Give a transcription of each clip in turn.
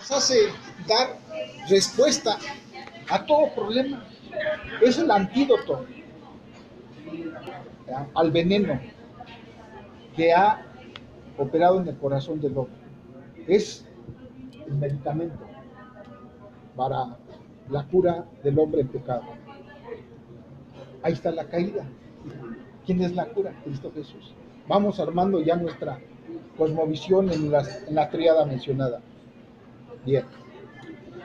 nos hace dar respuesta a todo problema. Es el antídoto, ¿ya?, al veneno que ha operado en el corazón del hombre. Es el medicamento para la cura del hombre en pecado. Ahí está la caída. ¿Quién es la cura? Cristo Jesús. Vamos armando ya nuestra cosmovisión en la tríada mencionada. Bien.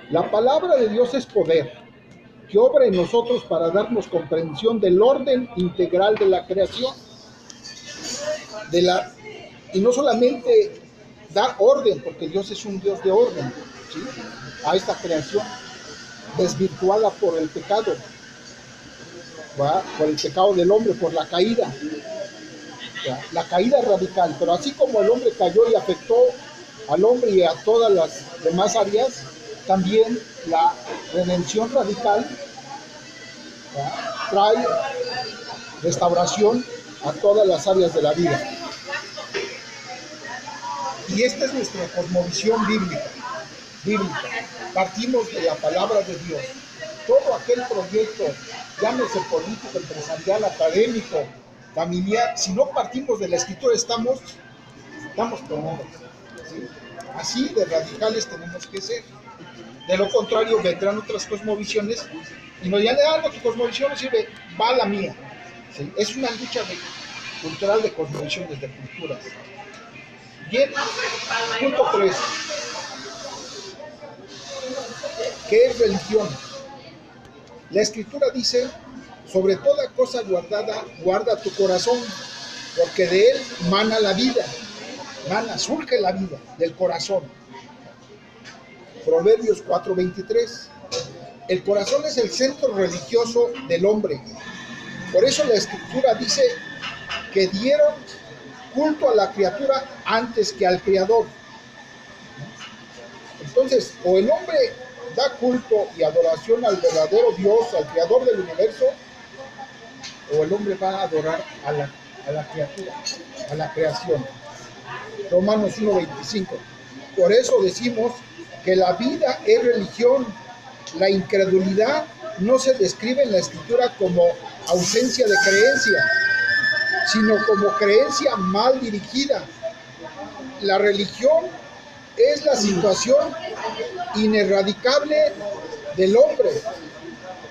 La palabra de Dios es poder, que obra en nosotros para darnos comprensión del orden integral de la creación. Y no solamente da orden, porque Dios es un Dios de orden, ¿sí?, a esta creación desvirtuada por el pecado, ¿va?, por el pecado del hombre, por la caída. La caída radical, pero así como el hombre cayó y afectó al hombre y a todas las demás áreas, también la redención radical, ¿ya?, trae restauración a todas las áreas de la vida. Y esta es nuestra cosmovisión bíblica. Partimos de la palabra de Dios. Todo aquel proyecto, llámese político, empresarial, académico, familiar, si no partimos de la Escritura, estamos perdidos, ¿sí? Así de radicales tenemos que ser. De lo contrario, vendrán otras cosmovisiones y nos dirán: no, tu cosmovisión no sirve, va la mía, ¿sí? Es una lucha cultural de cosmovisiones, de culturas. Bien, punto 3. ¿Qué es religión? La Escritura dice: sobre toda cosa guardada, guarda tu corazón, porque de él mana la vida. Surge la vida del corazón. Proverbios 4:23. El corazón es el centro religioso del hombre. Por eso la Escritura dice que dieron culto a la criatura antes que al Creador. Entonces, o el hombre da culto y adoración al verdadero Dios, al Creador del universo, o el hombre va a adorar a la criatura, a la creación. Romanos 1:25. Por eso decimos que la vida es religión. La incredulidad no se describe en la Escritura como ausencia de creencia, sino como creencia mal dirigida. La religión es la situación ineradicable del hombre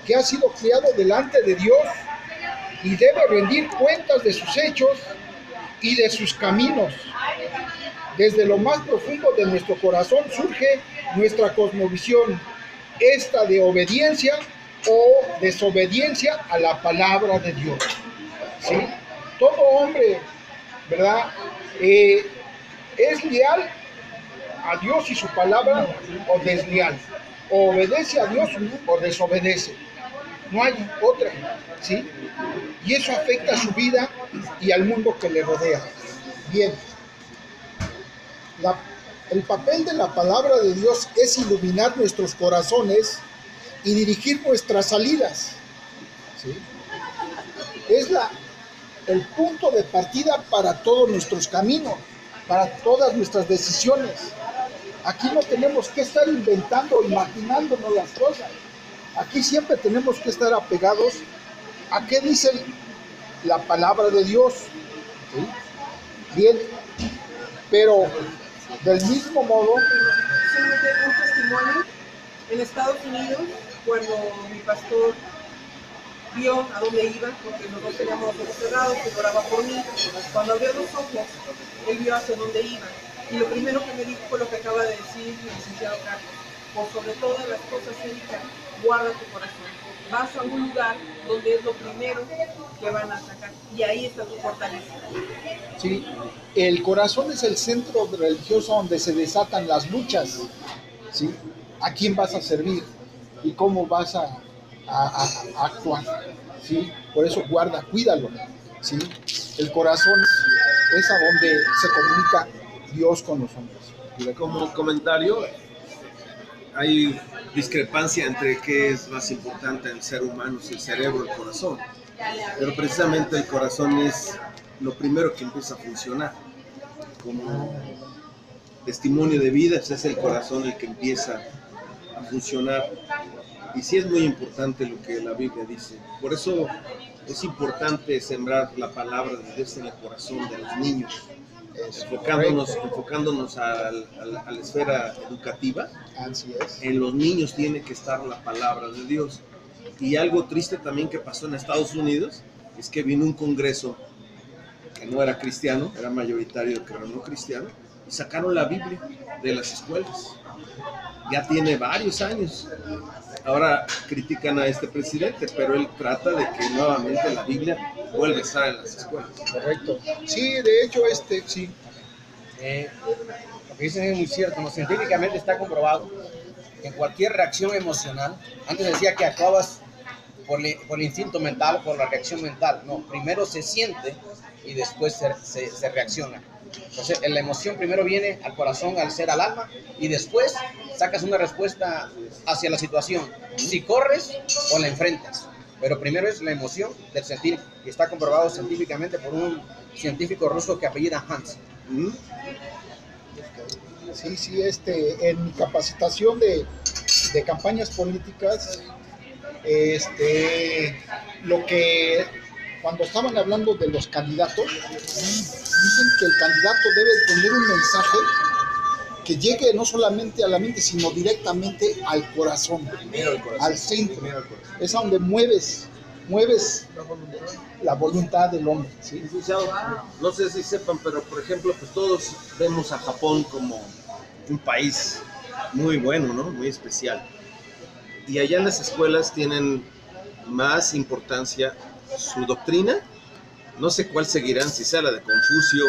que ha sido criado delante de Dios y debe rendir cuentas de sus hechos y de sus caminos. Desde lo más profundo de nuestro corazón surge nuestra cosmovisión, esta de obediencia o desobediencia a la palabra de Dios, ¿sí? Todo hombre, ¿verdad?, es leal a Dios y su palabra, o desleal, o obedece a Dios o desobedece. No hay otra, ¿sí? Y eso afecta a su vida y al mundo que le rodea. Bien, el papel de la palabra de Dios es iluminar nuestros corazones y dirigir nuestras salidas, ¿sí? Es el punto de partida para todos nuestros caminos, para todas nuestras decisiones. Aquí no tenemos que estar inventando, imaginándonos las cosas. Aquí siempre tenemos que estar apegados a qué dice la palabra de Dios, ¿sí? Bien, pero del mismo modo... Un testimonio en Estados Unidos, cuando mi pastor vio a dónde iba, porque nosotros teníamos los ojos cerrados, él oraba por mí. Cuando abrió los ojos, él vio hacia dónde iba. Y lo primero que me dijo fue lo que acaba de decir el licenciado Carlos: por sobre todas las cosas, Erika, guarda tu corazón. Vas a un lugar donde es lo primero que van a sacar, y ahí está tu fortaleza. Sí, el corazón es el centro religioso donde se desatan las luchas, ¿sí? ¿A quién vas a servir y cómo vas a actuar? ¿Sí? Por eso guarda, cuídalo, ¿sí? El corazón es a donde se comunica Dios con los hombres. Como comentario, hay discrepancia entre qué es más importante en el ser humano, si el cerebro o el corazón. Pero precisamente el corazón es lo primero que empieza a funcionar. testimonio de vida, ese es el corazón el que empieza a funcionar. Y sí es muy importante lo que la Biblia dice. Por eso es importante sembrar la palabra de Dios en el corazón de los niños, enfocándonos a la esfera educativa. Así es. En los niños tiene que estar la palabra de Dios. Y algo triste también que pasó en Estados Unidos es que vino un congreso que no era cristiano, era mayoritario pero no cristiano, y sacaron la Biblia de las escuelas. Ya tiene varios años. Ahora critican a este presidente, pero él trata de que nuevamente la Biblia vuelva a estar en las escuelas. Correcto. Sí, de hecho, sí. Lo que dicen es muy cierto, ¿no? Científicamente está comprobado que en cualquier reacción emocional, antes decía que actuabas por el instinto mental, por la reacción mental. No, primero se siente y después se reacciona. Entonces, la emoción primero viene al corazón, al ser, al alma, y después sacas una respuesta hacia la situación. Si corres o la enfrentas. Pero primero es la emoción del sentir, y está comprobado científicamente por un científico ruso que apellida Hans. Sí, en mi capacitación de campañas políticas, lo que cuando estaban hablando de los candidatos, dicen que el candidato debe tener un mensaje que llegue no solamente a la mente, sino directamente al corazón, al centro. Es a donde mueves la voluntad del hombre. ¿Sí? No sé si sepan, pero por ejemplo, pues todos vemos a Japón como un país muy bueno, ¿no? Muy especial. Y allá en las escuelas tienen más importancia su doctrina. No sé cuál seguirán, si sea la de Confucio,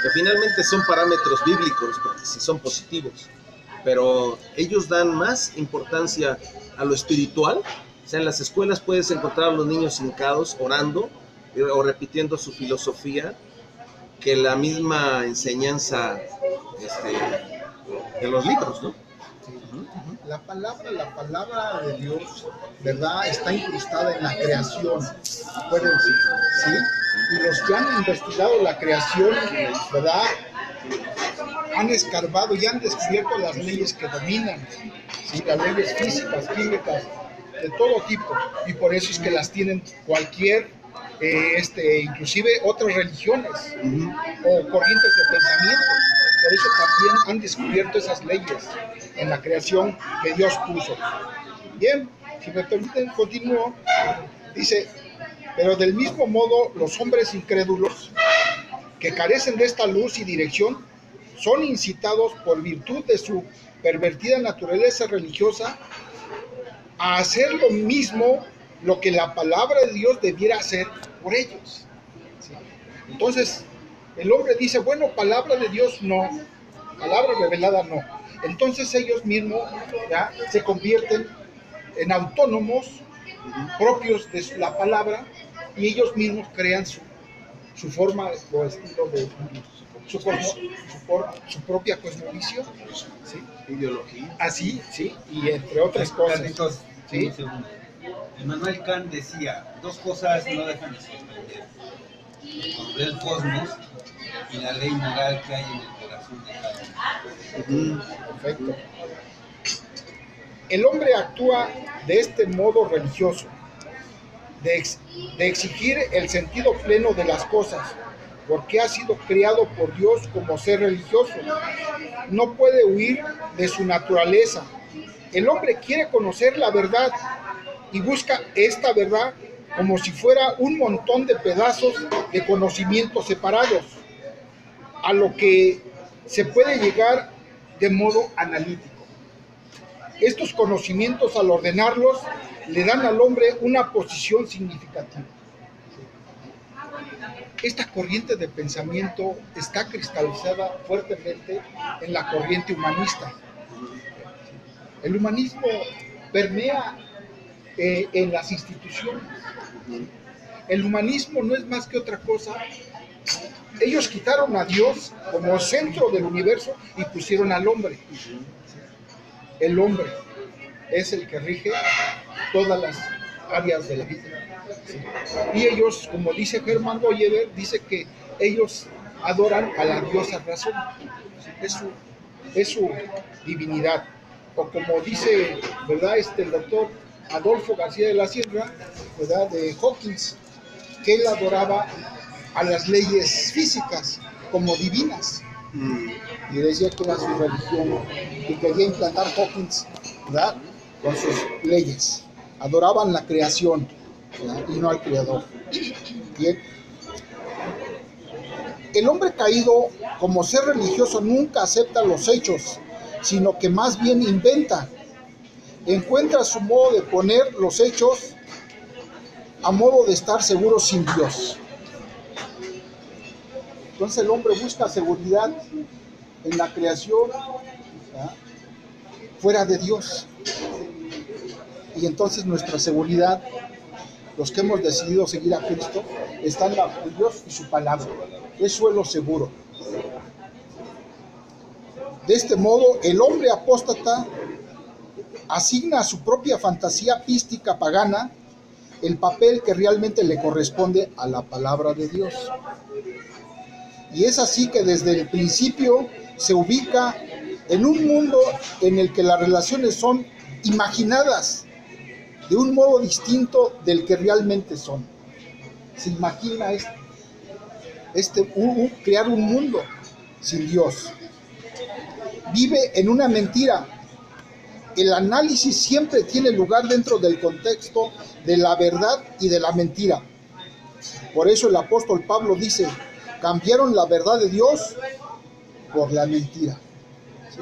que finalmente son parámetros bíblicos, porque si son positivos. Pero ellos dan más importancia a lo espiritual. O sea, en las escuelas puedes encontrar a los niños hincados, orando o repitiendo su filosofía, que la misma enseñanza de los libros, ¿no? La palabra de Dios, ¿verdad? Está incrustada en la creación, acuérdense, ¿sí? Y los que han investigado la creación, ¿verdad? Han escarbado y han descubierto las leyes que dominan, ¿sí? Las leyes físicas, químicas, de todo tipo, y por eso es que las tienen cualquier, inclusive otras religiones o corrientes de pensamiento. Por eso también han descubierto esas leyes en la creación que Dios puso. Bien, si me permiten, continúo. Dice, pero del mismo modo los hombres incrédulos que carecen de esta luz y dirección son incitados por virtud de su pervertida naturaleza religiosa a hacer lo mismo lo que la palabra de Dios debiera hacer por ellos. ¿Sí? Entonces, el hombre dice, bueno, palabra de Dios no, palabra revelada no. Entonces ellos mismos ya se convierten en autónomos propios de la palabra y ellos mismos crean su forma o estilo de su propia cosmovisión, ¿sí? Ideología. Así, sí, y entre otras cosas. Entonces, ¿sí? un segundo. Immanuel Kant decía, dos cosas no dejan de sorprender. El cosmos y la ley moral que hay en el corazón de cada uno. Perfecto. El hombre actúa de este modo religioso, de exigir el sentido pleno de las cosas, porque ha sido creado por Dios como ser religioso. No puede huir de su naturaleza. El hombre quiere conocer la verdad y busca esta verdad como si fuera un montón de pedazos de conocimientos separados, a lo que se puede llegar de modo analítico. Estos conocimientos, al ordenarlos, le dan al hombre una posición significativa. Esta corriente de pensamiento está cristalizada fuertemente en la corriente humanista. El humanismo permea en las instituciones. El humanismo no es más que otra cosa. Ellos quitaron a Dios como centro del universo y pusieron al hombre. El hombre es el que rige todas las áreas de la vida. ¿Sí? Y ellos, como dice Hermann Goyeber, dice que ellos adoran a la diosa razón. ¿Sí? es su divinidad. O como dice, ¿verdad? El doctor Adolfo García de la Sierra, ¿verdad? De Hawkins, que él adoraba a las leyes físicas como divinas. Y decía que era su religión y quería implantar Hawkins, ¿verdad? Con sus leyes. Adoraban la creación, ¿verdad? Y no al creador. Bien. El hombre caído, como ser religioso, nunca acepta los hechos, sino que más bien inventa. Encuentra su modo de poner los hechos a modo de estar seguro sin Dios. Entonces el hombre busca seguridad en la creación, ¿verdad? Fuera de Dios. Y entonces nuestra seguridad, los que hemos decidido seguir a Cristo, está en Dios y su palabra. Eso es lo seguro. De este modo, el hombre apóstata asigna a su propia fantasía pística pagana el papel que realmente le corresponde a la palabra de Dios. Y es así que desde el principio se ubica en un mundo en el que las relaciones son imaginadas de un modo distinto del que realmente son. Se imagina crear un mundo sin Dios. Vive en una mentira. El análisis siempre tiene lugar dentro del contexto de la verdad y de la mentira. Por eso el apóstol Pablo dice, cambiaron la verdad de Dios por la mentira. ¿Sí?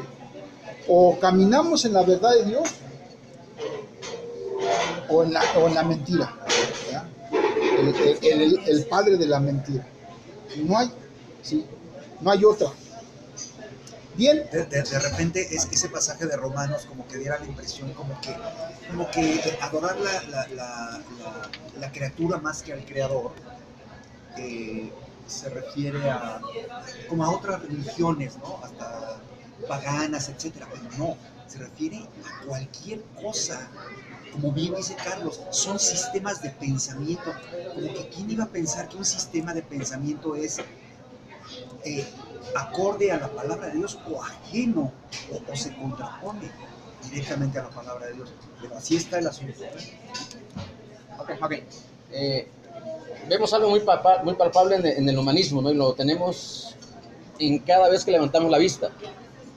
O caminamos en la verdad de Dios o en la mentira. El padre de la mentira. No hay, ¿sí? No hay otra. Bien. De repente ese pasaje de Romanos como que diera la impresión como que adorar la criatura más que al creador se refiere como a otras religiones, ¿no? Hasta paganas, etcétera, pero no, se refiere a cualquier cosa. Como bien dice Carlos, son sistemas de pensamiento. Como que ¿quién iba a pensar que un sistema de pensamiento es acorde a la palabra de Dios o ajeno o se contrapone directamente a la palabra de Dios? Pero así está el asunto. Ok. Vemos algo muy palpable en el humanismo, ¿no? Y lo tenemos en cada vez que levantamos la vista.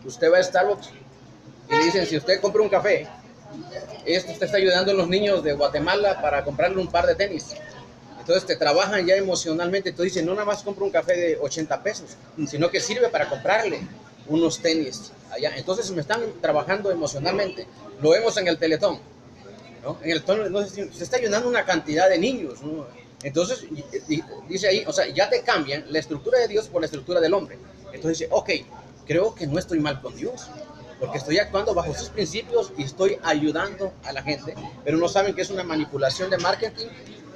Usted va a Starbucks y le dicen, si usted compra un café, usted está ayudando a los niños de Guatemala para comprarle un par de tenis. Entonces te trabajan ya emocionalmente. Tú dices, no nada más compro un café de 80 pesos, sino que sirve para comprarle unos tenis allá. Entonces me están trabajando emocionalmente. Lo vemos en el Teletón, ¿no? En el Teletón no se está ayudando una cantidad de niños, ¿no? Entonces dice ahí, o sea, ya te cambian la estructura de Dios por la estructura del hombre. Entonces dice, ok, creo que no estoy mal con Dios, porque estoy actuando bajo sus principios y estoy ayudando a la gente, pero no saben que es una manipulación de marketing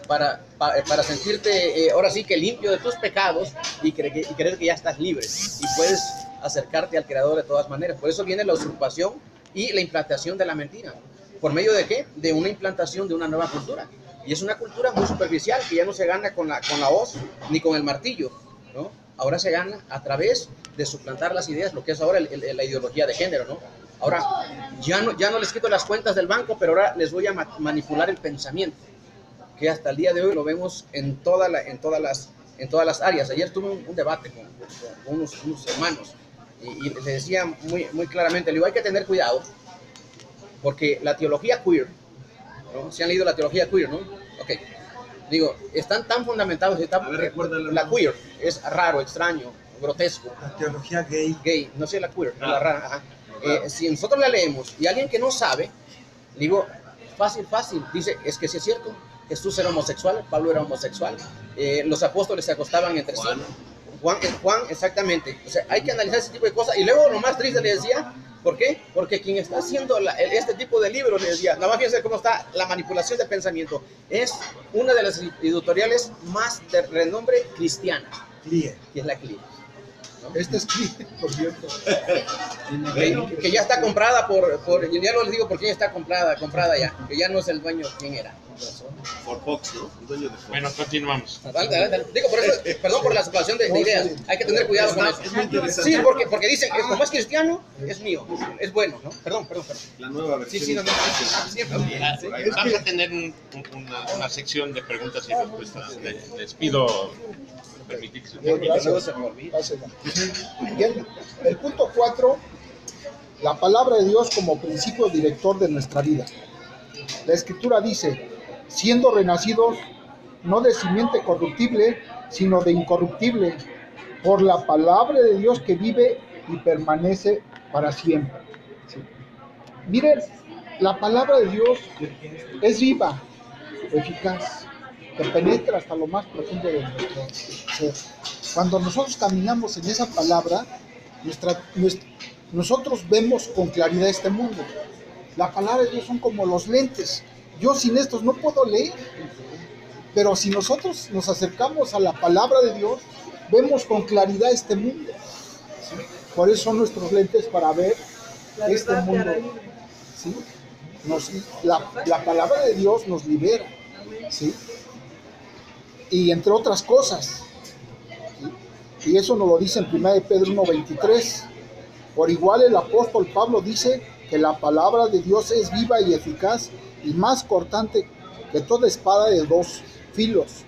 para sentirte ahora sí que limpio de tus pecados y creer que ya estás libre y puedes acercarte al Creador de todas maneras. Por eso viene la usurpación y la implantación de la mentira. ¿Por medio de qué? De una implantación de una nueva cultura. Y es una cultura muy superficial que ya no se gana con la hoz ni con el martillo, ¿no? Ahora se gana a través de suplantar las ideas, lo que es ahora la ideología de género, ¿no? Ahora ya no les quito las cuentas del banco, pero ahora les voy a manipular el pensamiento, que hasta el día de hoy lo vemos en todas las áreas. Ayer tuve un debate con unos hermanos y les decía muy claramente, le digo, hay que tener cuidado, porque la teología queer, ¿no? ¿Se han leído la teología queer, no? Ok. Digo, están tan fundamentados, la queer es raro, extraño, grotesco. La teología gay. Gay, no sé la queer, la rara. Ajá. Si nosotros la leemos y alguien que no sabe, digo, fácil, dice, es que sí es cierto, Jesús era homosexual, Pablo era homosexual, los apóstoles se acostaban entre sí. Juan, exactamente. O sea, hay que analizar ese tipo de cosas. Y luego lo más triste le decía, ¿por qué? Porque quien está haciendo este tipo de libros, le decía, nada más fíjense cómo está la manipulación de pensamiento. Es una de las editoriales más de renombre cristiana. CLIE. Que es la CLIE. ¿No? Esta es CLIE, por cierto. Que ya está comprada ya no les digo por quién está comprada ya, que ya no es el dueño quién era. Por Fox, ¿no? El dueño de Fox. Bueno, continuamos. Adelante, adelante. Digo, por eso, perdón por la separación de ideas. Hay que tener cuidado con eso. Es muy interesante. Sí, porque dicen que como es cristiano, es mío, es bueno, ¿no? Perdón. La nueva Sí, versión. sí, no. Vamos a tener una sección de preguntas y respuestas. Les pido permitir que se Bien, termine. gracias. Gracias. Bien, el punto 4, la palabra de Dios como principio director de nuestra vida. La Escritura dice, siendo renacidos no de simiente corruptible, sino de incorruptible, por la palabra de Dios que vive y permanece para siempre. Sí. Miren, la palabra de Dios es viva, eficaz, que penetra hasta lo más profundo de nuestro ser. Cuando nosotros caminamos en esa palabra, nosotros vemos con claridad este mundo. La palabra de Dios son como los lentes. Yo sin estos no puedo leer. Pero si nosotros nos acercamos a la palabra de Dios, vemos con claridad este mundo. ¿Sí? Por eso son nuestros lentes para ver La este verdad te mundo. hará libre. ¿Sí? La palabra de Dios nos libera. ¿Sí? Y entre otras cosas. ¿Sí? Y eso nos lo dice en 1 Pedro 1:23. Por igual el apóstol Pablo dice que la palabra de Dios es viva y eficaz y más cortante que toda espada de dos filos,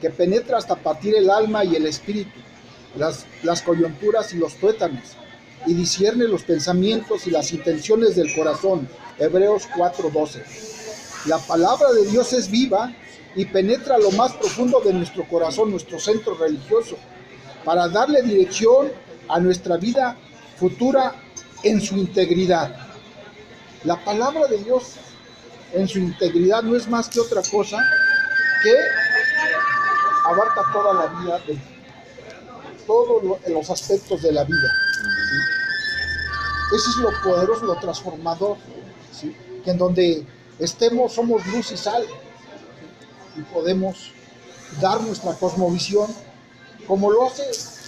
que penetra hasta partir el alma y el espíritu, las coyunturas y los tuétanos, y discierne los pensamientos y las intenciones del corazón. Hebreos 4:12. La palabra de Dios es viva y penetra lo más profundo de nuestro corazón, nuestro centro religioso, para darle dirección a nuestra vida futura en su integridad. La palabra de Dios en su integridad no es más que otra cosa que abarca toda la vida, todos los aspectos de la vida. ¿Sí? Eso es lo poderoso, lo transformador, ¿sí? Que en donde estemos somos luz y sal, ¿sí? Y podemos dar nuestra cosmovisión como lo hace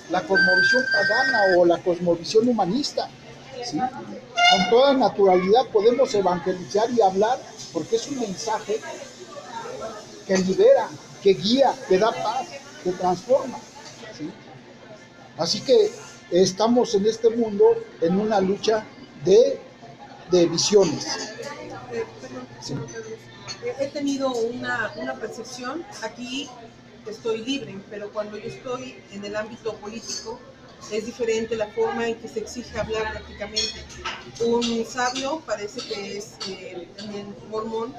la cosmovisión pagana o la cosmovisión humanista, ¿sí? Con toda naturalidad podemos evangelizar y hablar porque es un mensaje que libera, que guía, que da paz, que transforma, ¿sí? Así que estamos en este mundo en una lucha de visiones. Sí. He tenido una percepción, aquí estoy libre, pero cuando yo estoy en el ámbito político es diferente la forma en que se exige hablar prácticamente. Un sabio, parece que es también mormón,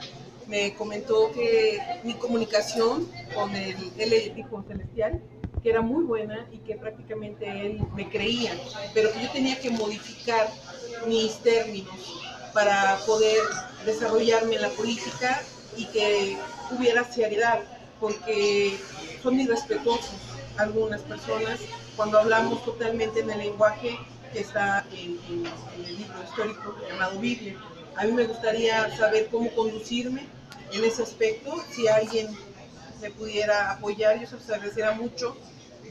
me comentó que mi comunicación con el hijo celestial, que era muy buena y que prácticamente él me creía, pero que yo tenía que modificar mis términos para poder desarrollarme en la política y que hubiera seriedad, porque son irrespetuosos algunas personas cuando hablamos totalmente en el lenguaje que está en el libro histórico llamado Biblia. A mí me gustaría saber cómo conducirme en ese aspecto, si alguien me pudiera apoyar, yo se los agradecería mucho.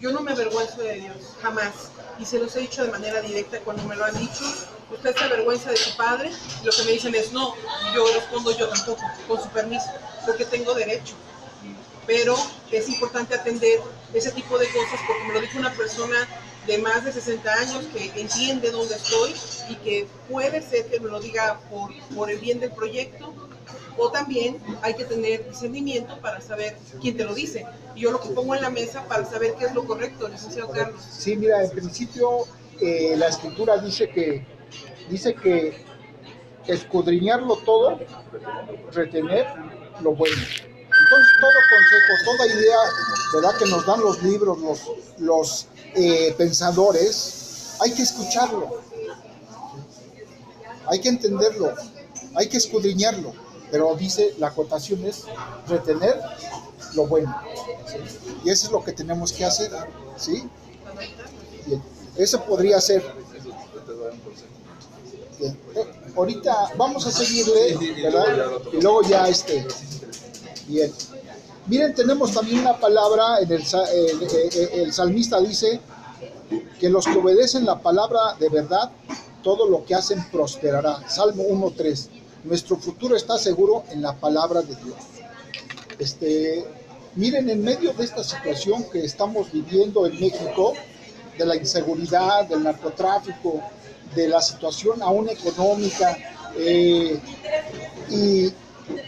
Yo no me avergüenzo de Dios, jamás, y se los he dicho de manera directa cuando me lo han dicho. Usted se avergüenza de su padre, y lo que me dicen es no, y yo respondo yo tampoco, con su permiso, porque tengo derecho. Pero es importante atender ese tipo de cosas porque me lo dijo una persona de más de 60 años que entiende dónde estoy y que puede ser que me lo diga por el bien del proyecto, o también hay que tener discernimiento para saber quién te lo dice. Y yo lo que pongo en la mesa para saber qué es lo correcto, licenciado Carlos. Sí, mira, en principio la Escritura dice que escudriñarlo todo, retener lo bueno. Entonces todo consejo, toda idea, ¿verdad?, que nos dan los libros, los pensadores, hay que escucharlo, hay que entenderlo, hay que escudriñarlo, pero dice, la acotación es retener lo bueno, ¿sí? Y eso es lo que tenemos que hacer, ¿sí? Bien. Eso podría ser. Bien. Ahorita vamos a seguirle, ¿verdad? Y luego ya bien. Miren, tenemos también una palabra, el salmista dice que los que obedecen la palabra de verdad, todo lo que hacen prosperará. Salmo 1:3. Nuestro futuro está seguro en la palabra de Dios. Miren, en medio de esta situación que estamos viviendo en México, de la inseguridad, del narcotráfico, de la situación aún económica, y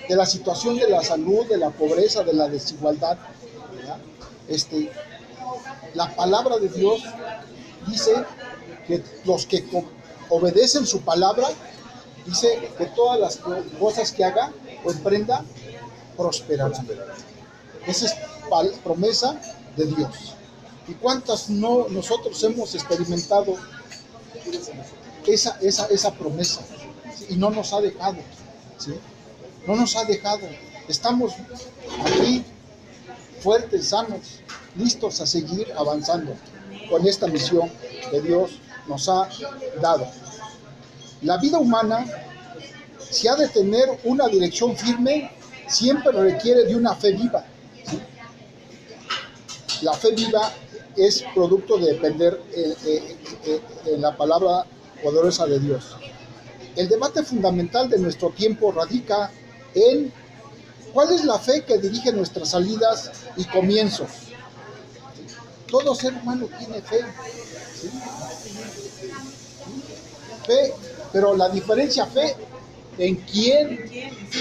de la situación de la salud, de la pobreza, de la desigualdad, ¿verdad? La palabra de Dios dice que los que obedecen su palabra, dice que todas las cosas que haga o emprenda prosperarán. Esa es promesa de Dios. ¿Y cuántas no nosotros hemos experimentado esa promesa? ¿Sí? Y no nos ha dejado, ¿sí? No nos ha dejado. Estamos aquí fuertes, sanos, listos a seguir avanzando con esta misión que Dios nos ha dado. La vida humana, si ha de tener una dirección firme, siempre requiere de una fe viva, ¿sí? La fe viva es producto de depender en la palabra poderosa de Dios. El debate fundamental de nuestro tiempo radica en cuál es la fe que dirige nuestras salidas y comienzos. Todo ser humano tiene fe, ¿sí? Fe, pero la diferencia fe en quién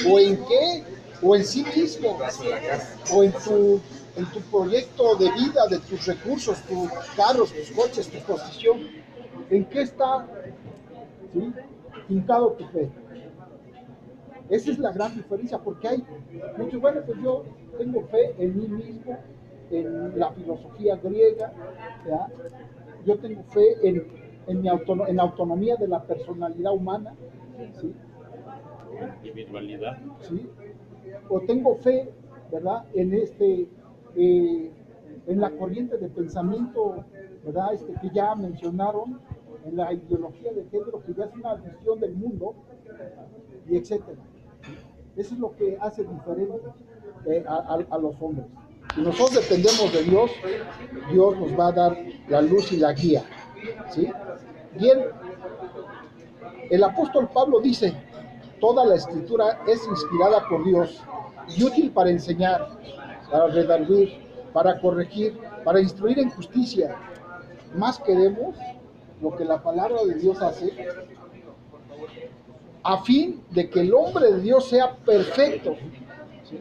o en qué o en sí mismo o en tu proyecto de vida, de tus recursos, tus carros, tus coches, tu posición. ¿En qué está, ¿sí?, hincado tu fe? Esa es la gran diferencia, porque hay muchos, bueno, pues yo tengo fe en mí mismo, en la filosofía griega, ¿ya? Yo tengo fe en la autonomía de la personalidad humana, ¿sí? Individualidad. ¿Sí? O tengo fe, ¿verdad?, en la corriente de pensamiento, ¿verdad?, que ya mencionaron, en la ideología de género, que ya es una visión del mundo, y etcétera. Eso es lo que hace diferente a los hombres. Si nosotros dependemos de Dios, Dios nos va a dar la luz y la guía, ¿sí? Bien, el apóstol Pablo dice: toda la escritura es inspirada por Dios y útil para enseñar, para redarguir, para corregir, para instruir en justicia. Más queremos lo que la palabra de Dios hace, a fin de que el hombre de Dios sea perfecto, ¿sí?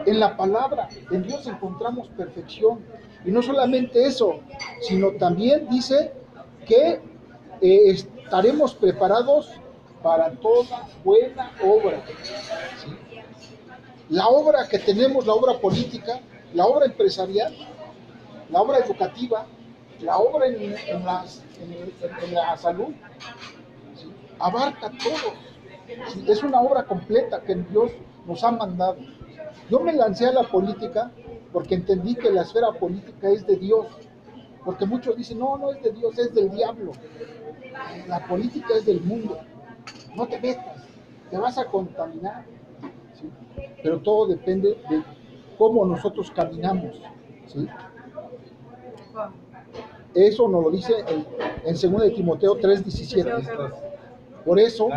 En la palabra, en Dios encontramos perfección. Y no solamente eso, sino también dice que estaremos preparados para toda buena obra, ¿sí? La obra que tenemos, la obra política, la obra empresarial, la obra educativa, la obra en la salud, ¿sí?, abarca todo, ¿sí? Es una obra completa que Dios nos ha mandado. Yo me lancé a la política porque entendí que la esfera política es de Dios, porque muchos dicen: no, no es de Dios, es del diablo. La política es del mundo. No te metas, te vas a contaminar, ¿sí? Pero todo depende de cómo nosotros caminamos, ¿sí? Eso nos lo dice en 2 de Timoteo 3:17. Por eso,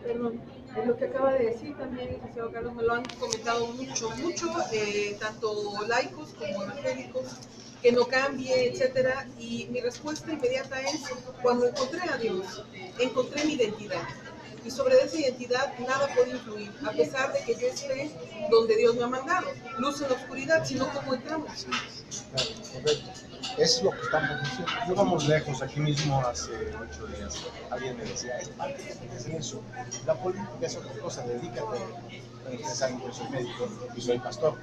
Perdón, en lo que acaba de decir también, licenciado Carlos, me lo han comentado mucho, tanto laicos como evangélicos, que no cambie, etcétera. Y mi respuesta inmediata es: cuando encontré a Dios, encontré mi identidad. Y sobre esa identidad nada puede influir, a pesar de que yo esté donde Dios me ha mandado. Luz en la oscuridad, sino cómo entramos. correcto. Eso es lo que estamos diciendo. No vamos lejos, aquí mismo hace 8 días alguien me decía: es eso, la política es otra cosa, dedícate. Bueno, ustedes saben que yo soy médico y soy pastor,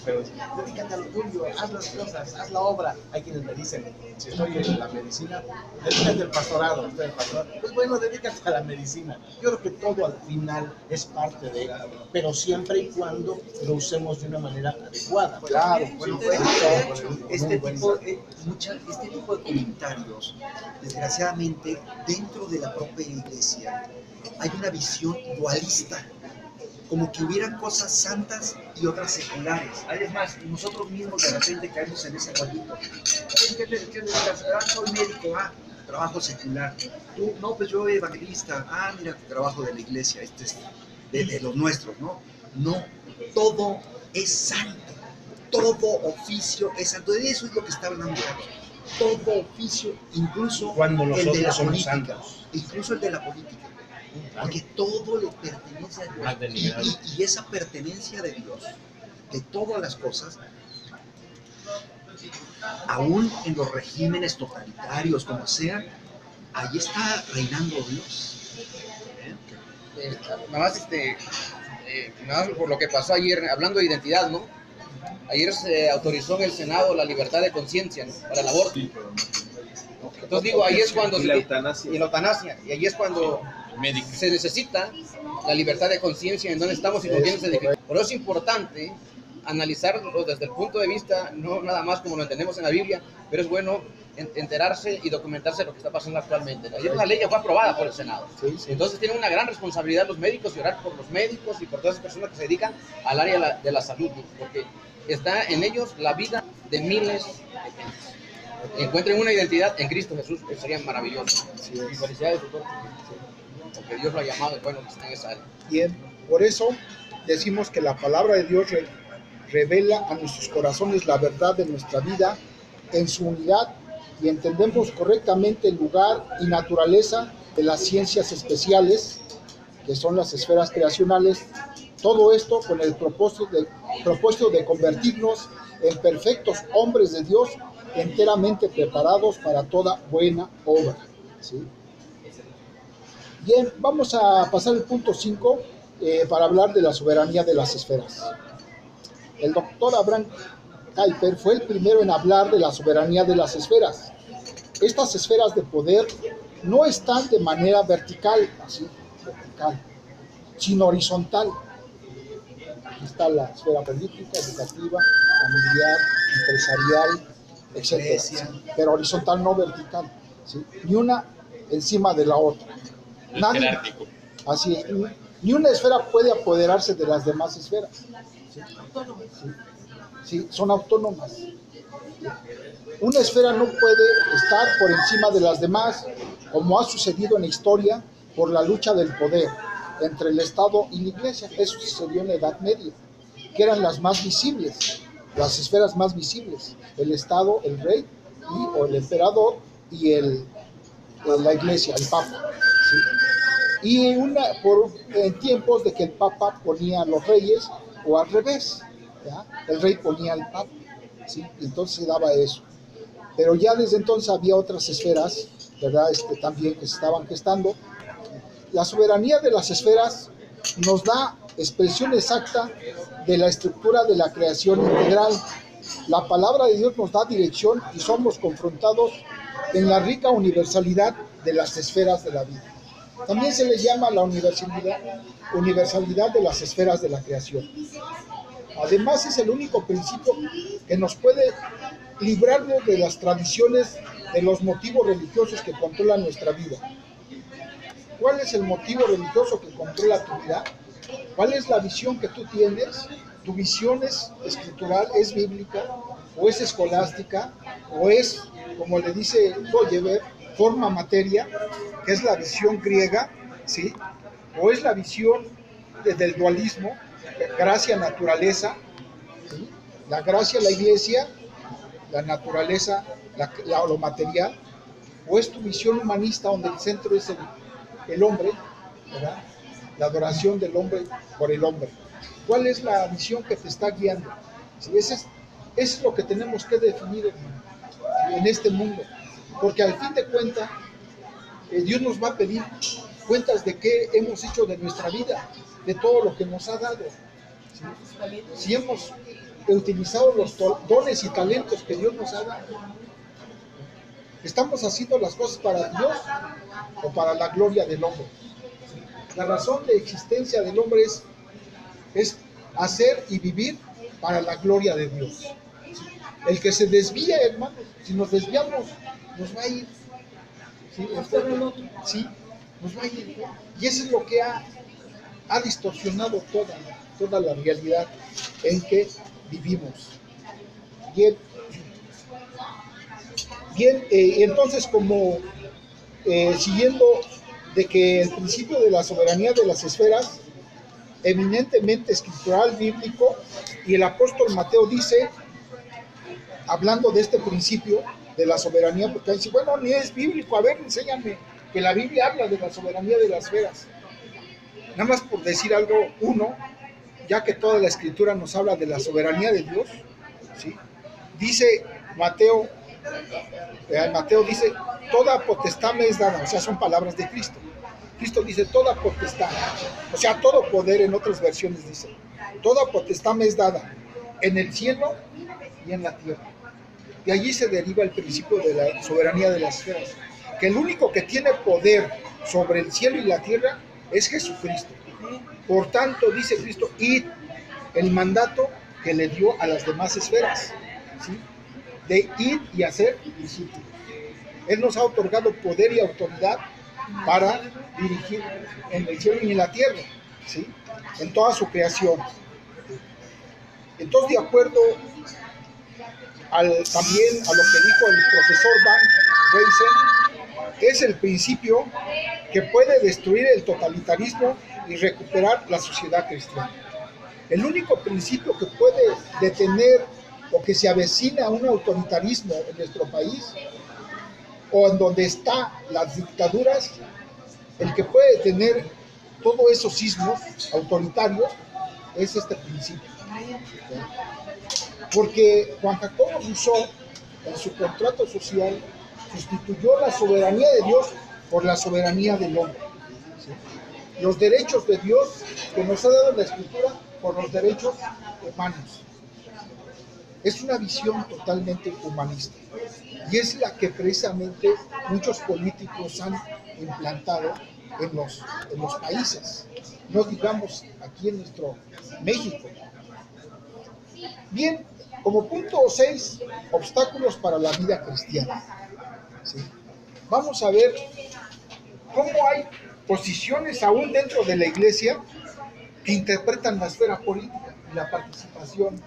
pero dedícate a lo tuyo, haz las cosas, haz la obra. Hay quienes me dicen: si estoy en la medicina, dedícate al pastorado. Estoy el pastor, pues bueno, dedícate a la medicina. Yo creo que todo al final es parte de ella, pero siempre y cuando lo usemos de una manera adecuada. Claro, Bueno, este tipo de comentarios, desgraciadamente, dentro de la propia iglesia, hay una visión dualista, como que hubieran cosas santas y otras seculares. Es más, nosotros mismos de repente caemos en ese jueguito. ¿Qué dedicas? Soy médico, trabajo secular. Tú, no, pues yo evangelista. Mira, trabajo de la iglesia, este es de los nuestros, ¿no? No, todo es santo. Todo oficio es santo. De eso es lo que está hablando aquí. Todo oficio, incluso Cuando el de nosotros la somos política. santos. Incluso el de la política. Porque todo le pertenece a Más Dios. denigrado. Y esa pertenencia de Dios, de todas las cosas, aún en los regímenes totalitarios, como sean, ahí está reinando Dios. Nada más por lo que pasó ayer, hablando de identidad, ¿no? Ayer se autorizó en el Senado la libertad de conciencia, ¿no? Para el aborto. Entonces digo, ahí es cuando Y la eutanasia. y la eutanasia, y ahí es cuando Médico. se necesita la libertad de conciencia en dónde estamos y con quiénes edificamos. Por eso es importante analizarlo desde el punto de vista, no nada más como lo entendemos en la Biblia, pero es bueno enterarse y documentarse lo que está pasando actualmente, ¿no? Ayer una ley ya fue aprobada por el Senado. Entonces tienen una gran responsabilidad los médicos y orar por los médicos y por todas las personas que se dedican al área de la salud, ¿no? Porque está en ellos la vida de miles de gentes. Encuentren una identidad en Cristo Jesús, que sería maravilloso. Y felicidades, doctor, porque Dios lo ha llamado y bueno que está en esa área. Bien, por eso decimos que la palabra de Dios revela a nuestros corazones la verdad de nuestra vida en su unidad y entendemos correctamente el lugar y naturaleza de las ciencias especiales, que son las esferas creacionales. Todo esto con el propósito de convertirnos en perfectos hombres de Dios, enteramente preparados para toda buena obra, ¿sí? Bien, vamos a pasar al punto 5 para hablar de la soberanía de las esferas. El doctor Abraham Kuyper fue el primero en hablar de la soberanía de las esferas. Estas esferas de poder no están de manera vertical, sino horizontal. Aquí está la esfera política, educativa, familiar, empresarial, etc. ¿Sí? Pero horizontal, no vertical, ¿sí? Ni una encima de la otra. Nadie, Jerárquico. así es, ni una esfera puede apoderarse de las demás esferas. ¿Sí? Sí, son autónomas. Una esfera no puede estar por encima de las demás, como ha sucedido en la historia por la lucha del poder entre el Estado y la Iglesia. Eso sucedió en la Edad Media, que eran las más visibles, las esferas más visibles: el Estado, el rey o el emperador y la Iglesia, el Papa. ¿Sí? Y en tiempos de que el Papa ponía a los reyes o al revés, ¿ya? El rey ponía al Papa, ¿sí? Y entonces se daba eso. Pero ya desde entonces había otras esferas, ¿verdad? También que se estaban gestando. La soberanía de las esferas nos da expresión exacta de la estructura de la creación integral. La palabra de Dios nos da dirección y somos confrontados en la rica universalidad de las esferas de la vida. También se le llama la universalidad de las esferas de la creación. Además, es el único principio que nos puede librarnos de las tradiciones, de los motivos religiosos que controlan nuestra vida. ¿Cuál es el motivo religioso que controla tu vida? ¿Cuál es la visión que tú tienes? ¿Tu visión es escritural, es bíblica, o es escolástica, o es, como le dice Goyeber, forma materia, que es la visión griega, ¿sí? ¿O es la visión del dualismo, gracia-naturaleza, ¿sí? La gracia, la iglesia, la naturaleza, lo material? ¿O es tu visión humanista donde el centro es el hombre, ¿verdad? La adoración del hombre por el hombre? ¿Cuál es la visión que te está guiando? ¿Sí? Eso es lo que tenemos que definir en este mundo, porque al fin de cuentas Dios nos va a pedir cuentas de qué hemos hecho de nuestra vida, de todo lo que nos ha dado. ¿Sí? Si hemos utilizado los dones y talentos que Dios nos ha dado, ¿estamos haciendo las cosas para Dios o para la gloria del hombre? La razón de existencia del hombre es hacer y vivir para la gloria de Dios. El que se desvía, hermano, si nos desviamos, nos va a ir. ¿Sí? Sí, nos va a ir. Y eso es lo que ha distorsionado toda la realidad en que vivimos. Bien, entonces, como siguiendo de que el principio de la soberanía de las esferas eminentemente escritural, bíblico, y el apóstol Mateo dice, hablando de este principio de la soberanía, porque dice, bueno, ni es bíblico, a ver, enséñame, que la Biblia habla de la soberanía de las esferas. Nada más por decir algo, uno, ya que toda la escritura nos habla de la soberanía de Dios, ¿sí? Dice Mateo dice, toda potestad me es dada, o sea, son palabras de Cristo. Cristo dice, toda potestad, o sea, todo poder, en otras versiones dice, toda potestad me es dada en el cielo y en la tierra. De allí se deriva el principio de la soberanía de las esferas, que el único que tiene poder sobre el cielo y la tierra es Jesucristo. Por tanto, dice Cristo, id, el mandato que le dio a las demás esferas, ¿sí? De ir y hacer discípulos. Él nos ha otorgado poder y autoridad para dirigir en el cielo y en la tierra, ¿sí? En toda su creación. Entonces, de acuerdo también a lo que dijo el profesor Van Reisen, es el principio que puede destruir el totalitarismo y recuperar la sociedad cristiana. El único principio que puede detener o que se avecina a un autoritarismo en nuestro país, o en donde están las dictaduras, el que puede detener todos esos sismos autoritarios, es este principio. Porque Juan Jacobo Rousseau, en su contrato social, sustituyó la soberanía de Dios por la soberanía del hombre. ¿Sí? Los derechos de Dios que nos ha dado la Escritura por los derechos humanos. Es una visión totalmente humanista y es la que precisamente muchos políticos han implantado en los países, no digamos aquí en nuestro México. Bien, como punto 6, obstáculos para la vida cristiana. ¿Sí? Vamos a ver cómo hay posiciones aún dentro de la iglesia que interpretan la esfera política y la participación